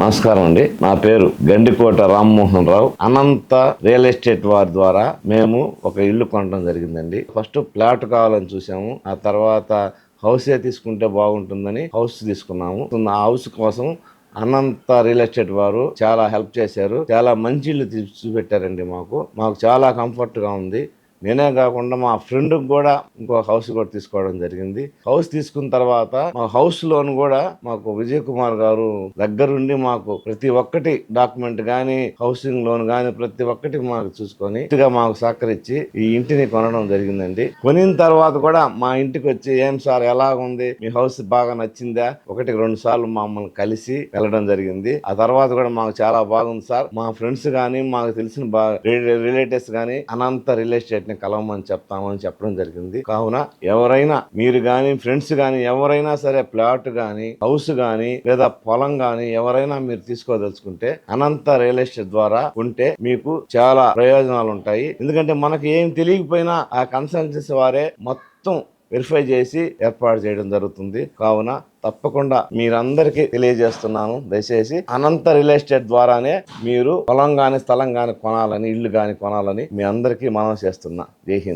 నమస్కారం అండి. నా పేరు గండికోట రామ్మోహన్ రావు. అనంత రియల్ ఎస్టేట్ వారి ద్వారా మేము ఒక ఇల్లు కొనడం జరిగిందండి. ఫస్ట్ ప్లాట్ కావాలని చూసాము. ఆ తర్వాత హౌసే తీసుకుంటే బాగుంటుందని హౌస్ తీసుకున్నాము. ఆ హౌస్ కోసం అనంత రియల్ ఎస్టేట్ వారు చాలా హెల్ప్ చేశారు. చాలా మంచి ఇల్లు చూపెట్టారండి. మాకు చాలా కంఫర్ట్ గా ఉంది. నేనే కాకుండా మా ఫ్రెండ్ కూడా ఇంకో హౌస్ కూడా తీసుకోవడం జరిగింది. హౌస్ తీసుకున్న తర్వాత మా హౌస్ లోన్ కూడా మాకు విజయ్ కుమార్ గారు దగ్గరుండి మాకు ప్రతి ఒక్కటి డాక్యుమెంట్ గానీ, హౌసింగ్ లోన్ గానీ ప్రతి ఒక్కటి మాకు చూసుకొని మాకు సహకరించి ఈ ఇంటిని కొనడం జరిగిందండి. కొనిన తర్వాత కూడా మా ఇంటికి వచ్చి, ఏం సార్ ఎలా ఉంది, మీ హౌస్ బాగా నచ్చిందా, 1-2 సార్లు మమ్మల్ని కలిసి వెళ్ళడం జరిగింది. ఆ తర్వాత కూడా మాకు చాలా బాగుంది సార్, మా ఫ్రెండ్స్ గానీ, మాకు తెలిసిన రిలేటివ్స్ గానీ అనంత రియల్ ఎస్టేట్ ని కలవమని చెప్తామని చెప్పడం జరిగింది. కావున ఎవరైనా మీరు గాని, ఫ్రెండ్స్ గాని, ఎవరైనా సరే ప్లాట్ గాని, హౌస్ గాని, లేదా పొలం గాని ఎవరైనా మీరు తీసుకోదలుచుకుంటే అనంత రియల్ ఎస్టేట్ ద్వారా ఉంటే మీకు చాలా ప్రయోజనాలు ఉంటాయి. ఎందుకంటే మనకి ఏం తెలియకపోయినా ఆ కన్సల్టెన్సీ వారే మొత్తం వెరిఫై చేసి ఏర్పాటు చేయడం జరుగుతుంది. కావున తప్పకుండా మీరందరికీ తెలియజేస్తున్నాను, దయచేసి అనంత రియల్ ఎస్టేట్ ద్వారానే మీరు పొలం గాని, స్థలం గాని కొనాలని, ఇల్లు గాని కొనాలని మీ అందరికీ మనవి చేస్తున్నా. జై హింద్.